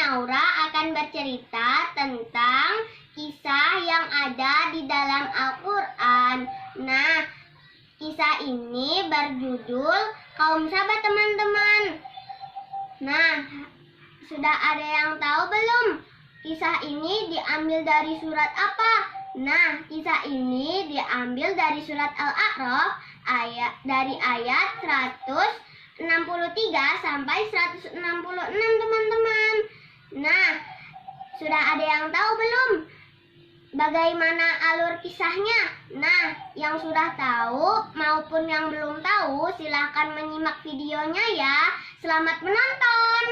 Naura akan bercerita tentang kisah yang ada di dalam Al-Quran. Nah, kisah ini berjudul Kaum Sabat, teman-teman. Nah, sudah ada yang tahu belum? Kisah ini diambil dari surat apa? Nah, kisah ini diambil dari surat Al-A'raf dari ayat 163 sampai 166, teman-teman. Nah, sudah ada yang tahu belum bagaimana alur kisahnya? Nah, yang sudah tahu maupun yang belum tahu, silahkan menyimak videonya ya. Selamat menonton.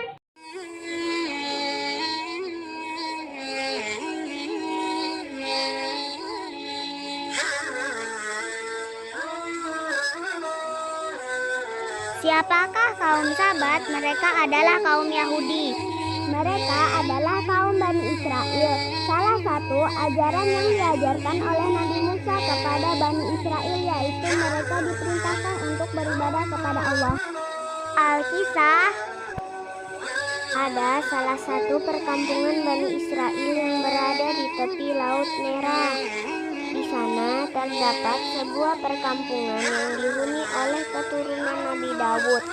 Siapakah kaum Sabat? Mereka adalah kaum Yahudi. Mereka adalah kaum Bani Israel. Salah satu ajaran yang diajarkan oleh Nabi Musa kepada Bani Israel yaitu mereka diperintahkan untuk beribadah kepada Allah. Alkisah, ada salah satu perkampungan Bani Israel yang berada di tepi Laut Merah. Di sana terdapat sebuah perkampungan yang dihuni oleh keturunan Nabi Daud.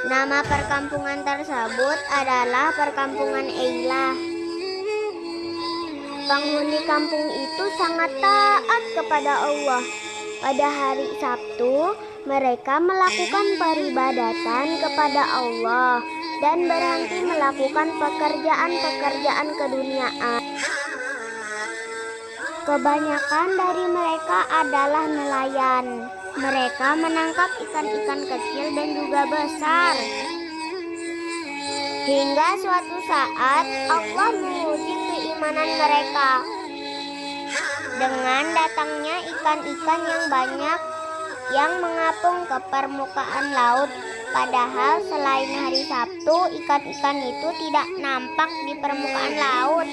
Nama perkampungan tersebut adalah Perkampungan Eilah. Penghuni kampung itu sangat taat kepada Allah. Pada hari Sabtu, mereka melakukan peribadatan kepada Allah dan berhenti melakukan pekerjaan-pekerjaan keduniaan. Kebanyakan dari mereka adalah nelayan. Mereka menangkap ikan-ikan kecil dan juga besar. Hingga suatu saat Allah menguji keimanan mereka dengan datangnya ikan-ikan yang banyak yang mengapung ke permukaan laut. Padahal selain hari Sabtu, ikan-ikan itu tidak nampak di permukaan laut.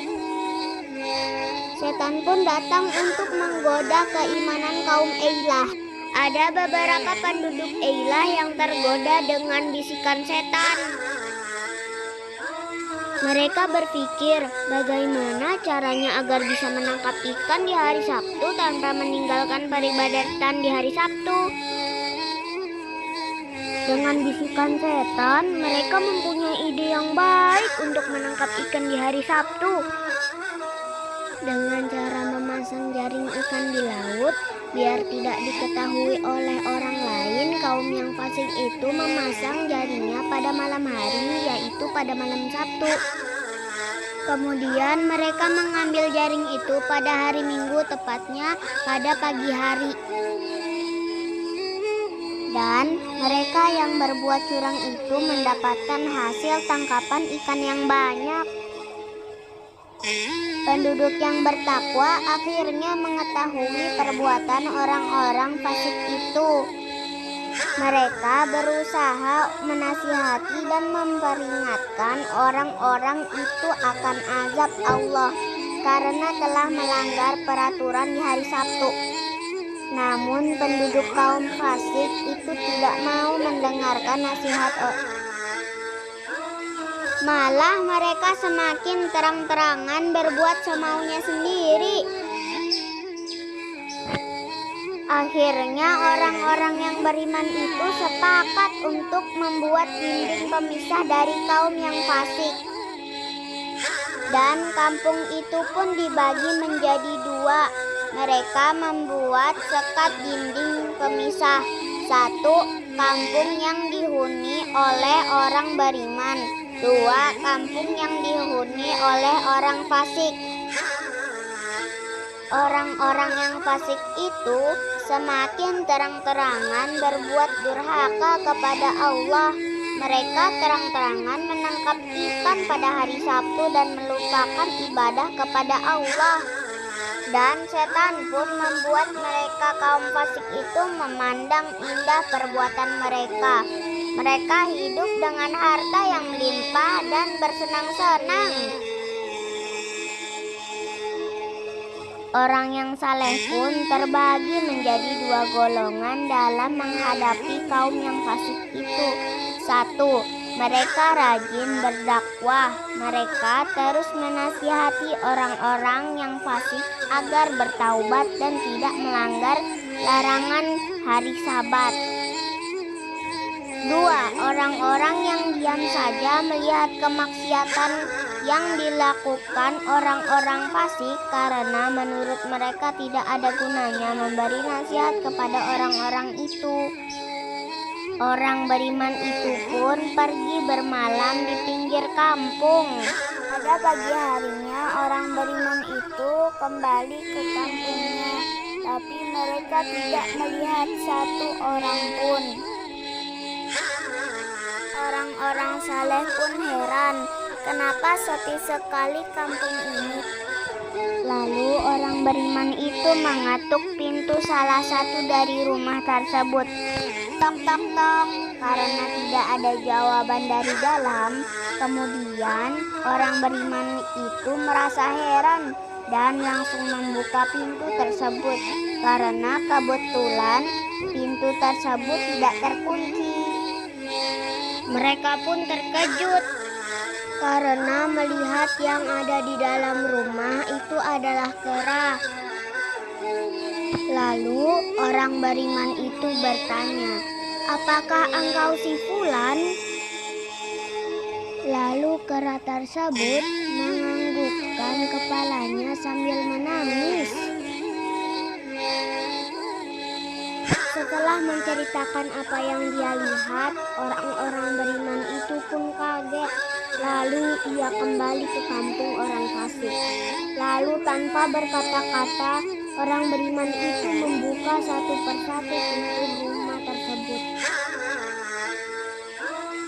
Setan pun datang untuk menggoda keimanan kaum Eilah. Ada beberapa penduduk Eilah yang tergoda dengan bisikan setan. Mereka berpikir bagaimana caranya agar bisa menangkap ikan di hari Sabtu tanpa meninggalkan peribadatan di hari Sabtu. Dengan bisikan setan, mereka mempunyai ide yang baik untuk menangkap ikan di hari Sabtu. Dengan cara memasang jaring ikan di laut, biar tidak diketahui oleh orang lain, kaum yang fasik itu memasang jaringnya pada malam hari, yaitu pada malam Sabtu. Kemudian mereka mengambil jaring itu pada hari Minggu, tepatnya pada pagi hari. Dan mereka yang berbuat curang itu mendapatkan hasil tangkapan ikan yang banyak. Penduduk yang bertakwa akhirnya mengetahui perbuatan orang-orang fasik itu. Mereka berusaha menasihati dan memperingatkan orang-orang itu akan azab Allah karena telah melanggar peraturan di hari Sabtu. Namun penduduk kaum fasik itu tidak mau mendengarkan nasihat. Malah mereka semakin terang-terangan berbuat semaunya sendiri. Akhirnya orang-orang yang beriman itu sepakat untuk membuat dinding pemisah dari kaum yang fasik. Dan kampung itu pun dibagi menjadi dua. Mereka membuat sekat dinding pemisah. Satu, kampung yang dihuni oleh orang beriman. Dua, kampung yang dihuni oleh orang fasik. Orang-orang yang fasik itu semakin terang-terangan berbuat durhaka kepada Allah. Mereka terang-terangan menangkap ikan pada hari Sabtu dan melupakan ibadah kepada Allah. Dan setan pun membuat mereka kaum fasik itu memandang indah perbuatan mereka. Mereka hidup dengan harta yang melimpah dan bersenang-senang. Orang yang saleh pun terbagi menjadi dua golongan dalam menghadapi kaum yang fasik itu. Satu, Mereka rajin berdakwah. Mereka terus menasihati orang-orang yang fasik agar bertaubat dan tidak melanggar larangan hari Sabat. 2. Orang-orang yang diam saja melihat kemaksiatan yang dilakukan orang-orang fasik karena menurut mereka tidak ada gunanya memberi nasihat kepada orang-orang itu. Orang beriman itu pun pergi bermalam di pinggir kampung. Pada pagi harinya orang beriman itu kembali ke kampungnya, tapi mereka tidak melihat satu orang pun. Orang-orang saleh pun heran, kenapa sepi sekali kampung ini. Lalu orang beriman itu mengetuk pintu salah satu dari rumah tersebut. Tok tok tok, karena tidak ada jawaban dari dalam. Kemudian orang beriman itu merasa heran dan langsung membuka pintu tersebut karena kebetulan pintu tersebut tidak terkunci. Mereka pun terkejut karena melihat yang ada di dalam rumah itu adalah kera. Lalu orang beriman itu bertanya, "Apakah engkau si Fulan?" Lalu kera tersebut menganggukkan kepalanya sambil menangis. Setelah menceritakan apa yang dia lihat, orang-orang beriman itu pun kaget. Lalu ia kembali ke kampung orang fasik. Lalu tanpa berkata-kata, orang beriman itu membuka satu persatu pintu rumah tersebut.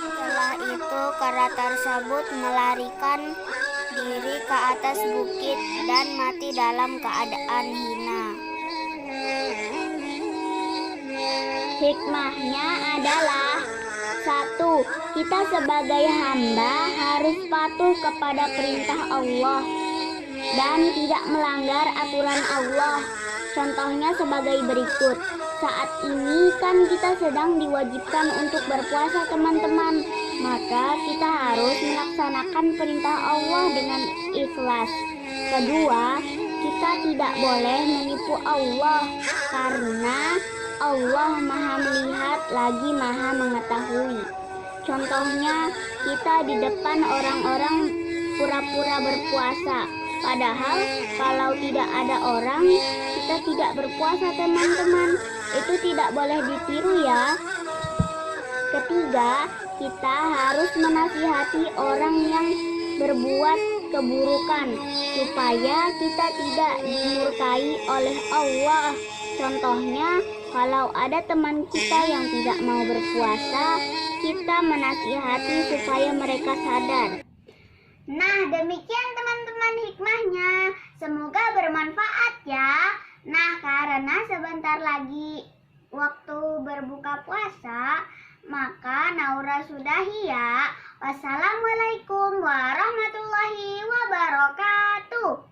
Setelah itu kera tersebut melarikan diri ke atas bukit dan mati dalam keadaan hina. Hikmahnya adalah 1. Kita sebagai hamba harus patuh kepada perintah Allah dan tidak melanggar aturan Allah. Contohnya sebagai berikut. Saat ini kan kita sedang diwajibkan untuk berpuasa teman-teman. Maka kita harus melaksanakan perintah Allah dengan ikhlas. Kedua, kita tidak boleh menipu Allah karena Allah Maha melihat lagi Maha mengetahui. Contohnya, kita di depan orang-orang pura-pura berpuasa. Padahal kalau tidak ada orang, kita tidak berpuasa teman-teman. Itu tidak boleh ditiru ya. Ketiga, kita harus menasihati orang yang berbuat keburukan supaya kita tidak dimurkai oleh Allah. Contohnya, kalau ada teman kita yang tidak mau berpuasa, kita menasihati supaya mereka sadar. Nah, demikian teman-teman hikmahnya. Semoga bermanfaat ya. Nah, karena sebentar lagi waktu berbuka puasa, maka Naura sudahi ya. Wassalamualaikum warahmatullahi wabarakatuh.